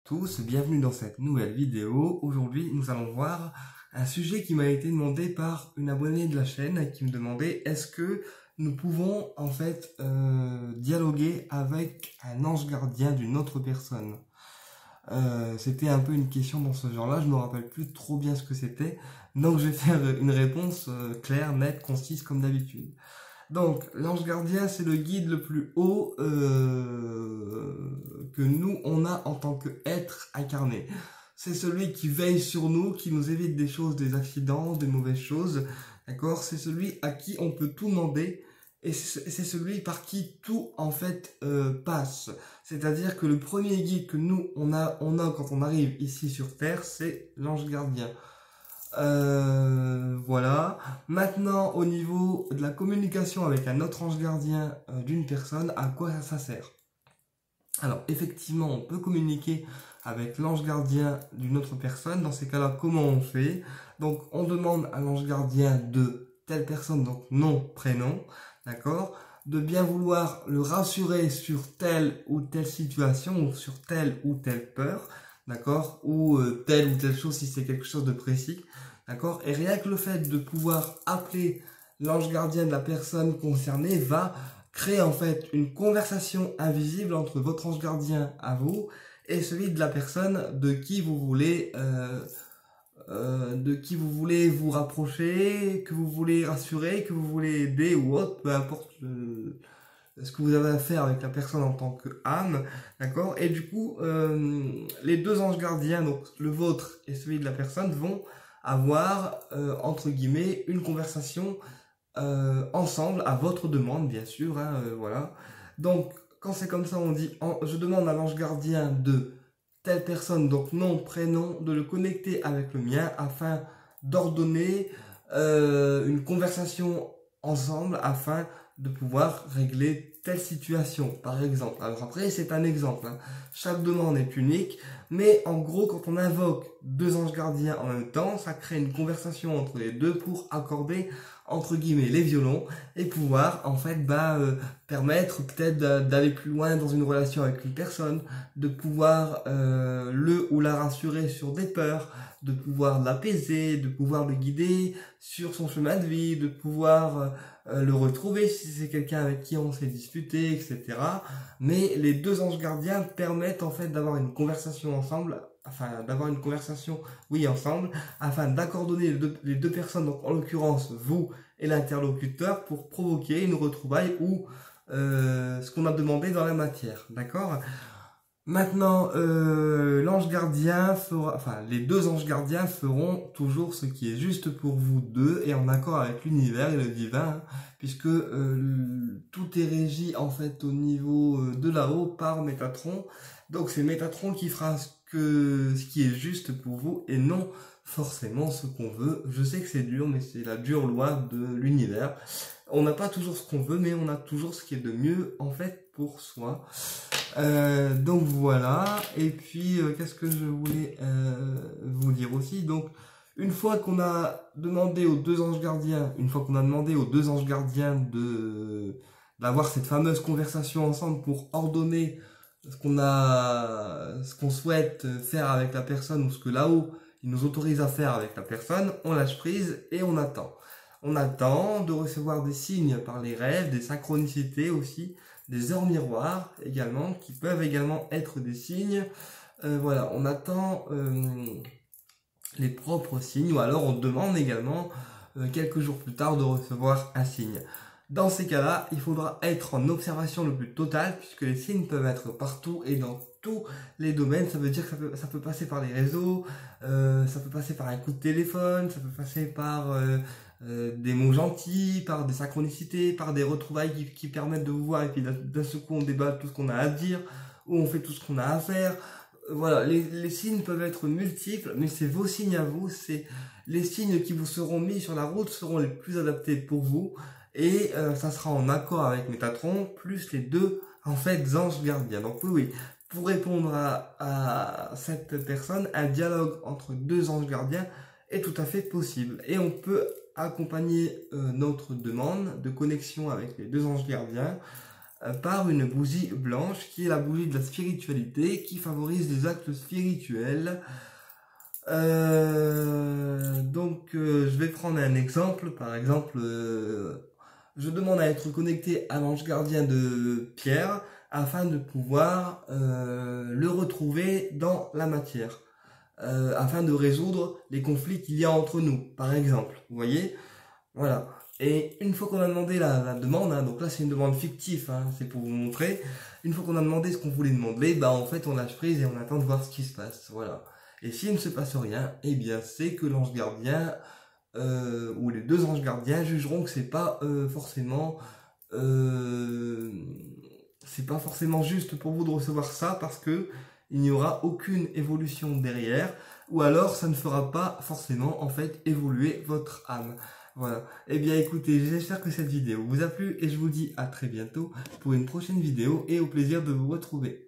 tous, bienvenue dans cette nouvelle vidéo. Aujourd'hui, nous allons voir un sujet qui m'a été demandé par une abonnée de la chaîne qui me demandait est-ce que nous pouvons en fait dialoguer avec un ange gardien d'une autre personne. C'était un peu une question dans ce genre-là, je me rappelle plus trop bien ce que c'était, donc je vais faire une réponse claire, nette, concise comme d'habitude. Donc, l'ange gardien, c'est le guide le plus haut que nous, on a en tant qu'être incarné. C'est celui qui veille sur nous, qui nous évite des choses, des accidents, des mauvaises choses. D'accord? C'est celui à qui on peut tout demander. Et c'est celui par qui tout, en fait, passe. C'est-à-dire que le premier guide que nous, on a quand on arrive ici sur Terre, c'est l'ange gardien. Voilà. Maintenant, au niveau de la communication avec un autre ange gardien d'une personne, à quoi ça sert? Alors, effectivement, on peut communiquer avec l'ange gardien d'une autre personne. Dans ces cas-là, comment on fait? Donc, on demande à l'ange gardien de telle personne, donc nom, prénom, d'accord? De bien vouloir le rassurer sur telle ou telle situation ou sur telle ou telle peur, d'accord? Ou telle ou telle chose si c'est quelque chose de précis, d'accord? Et rien que le fait de pouvoir appeler l'ange gardien de la personne concernée va créer en fait une conversation invisible entre votre ange gardien à vous et celui de la personne de qui vous voulez vous rapprocher, que vous voulez rassurer, que vous voulez aider ou autre, peu importe ce que vous avez à faire avec la personne en tant que âme, d'accord? Et du coup, les deux anges gardiens, donc le vôtre et celui de la personne, vont avoir, entre guillemets, une conversation ensemble, à votre demande, bien sûr, hein, voilà. Donc, quand c'est comme ça, on dit, je demande à l'ange gardien de telle personne, donc nom, prénom, de le connecter avec le mien afin d'ordonner une conversation ensemble afin de pouvoir régler telle situation, par exemple. Alors après, c'est un exemple, hein. Chaque demande est unique, mais en gros, quand on invoque deux anges gardiens en même temps, ça crée une conversation entre les deux pour accorder, entre guillemets, les violons et pouvoir, en fait, permettre peut-être d'aller plus loin dans une relation avec une personne, de pouvoir le ou la rassurer sur des peurs, de pouvoir l'apaiser, de pouvoir le guider sur son chemin de vie, de pouvoir le retrouver si c'est quelqu'un avec qui on s'est disputé, etc. Mais les deux anges gardiens permettent en fait d'avoir une conversation ensemble, ensemble, afin d'accorder les deux personnes, donc en l'occurrence vous et l'interlocuteur, pour provoquer une retrouvaille ou ce qu'on a demandé dans la matière, d'accord? Maintenant, l'ange gardien les deux anges gardiens feront toujours ce qui est juste pour vous deux et en accord avec l'univers et le divin, hein, puisque tout est régi en fait au niveau de là-haut par Métatron. Donc c'est Métatron qui fera ce qui est juste pour vous et non forcément ce qu'on veut. Je sais que c'est dur, mais c'est la dure loi de l'univers. On n'a pas toujours ce qu'on veut, mais on a toujours ce qui est de mieux en fait pour soi. Donc voilà, et puis qu'est-ce que je voulais vous dire aussi. Donc une fois qu'on a demandé aux deux anges gardiens, d'avoir cette fameuse conversation ensemble pour ordonner ce qu'on souhaite faire avec la personne ou ce que là-haut il nous autorise à faire avec la personne, on lâche prise et on attend. On attend de recevoir des signes par les rêves, des synchronicités aussi, des heures miroirs également, qui peuvent également être des signes. Voilà, on attend les propres signes, ou alors on demande également quelques jours plus tard de recevoir un signe. Dans ces cas-là, il faudra être en observation le plus totale, puisque les signes peuvent être partout et dans tous les domaines. Ça veut dire que ça peut passer par les réseaux, ça peut passer par un coup de téléphone, ça peut passer par des mots gentils, par des synchronicités, par des retrouvailles qui permettent de vous voir et puis d'un seul coup on débat tout ce qu'on a à dire ou on fait tout ce qu'on a à faire. Voilà, les signes peuvent être multiples, mais c'est vos signes à vous, c'est les signes qui vous seront mis sur la route seront les plus adaptés pour vous et ça sera en accord avec Métatron plus les deux en fait anges gardiens. Donc oui, pour répondre à cette personne, un dialogue entre deux anges gardiens est tout à fait possible et on peut accompagner notre demande de connexion avec les deux anges gardiens par une bougie blanche qui est la bougie de la spiritualité, qui favorise les actes spirituels. Je vais prendre un exemple. Par exemple, je demande à être connecté à l'ange gardien de Pierre afin de pouvoir le retrouver dans la matière, afin de résoudre les conflits qu'il y a entre nous, par exemple. Vous voyez? Voilà. Et une fois qu'on a demandé la demande, hein, donc là c'est une demande fictive, hein, c'est pour vous montrer, une fois qu'on a demandé ce qu'on voulait demander, bah en fait on lâche prise et on attend de voir ce qui se passe, voilà. Et s'il ne se passe rien, eh bien c'est que l'ange gardien, ou les deux anges gardiens jugeront que c'est pas forcément juste pour vous de recevoir ça, parce que il n'y aura aucune évolution derrière, ou alors ça ne fera pas forcément en fait évoluer votre âme. Voilà. Eh bien écoutez, j'espère que cette vidéo vous a plu et je vous dis à très bientôt pour une prochaine vidéo et au plaisir de vous retrouver.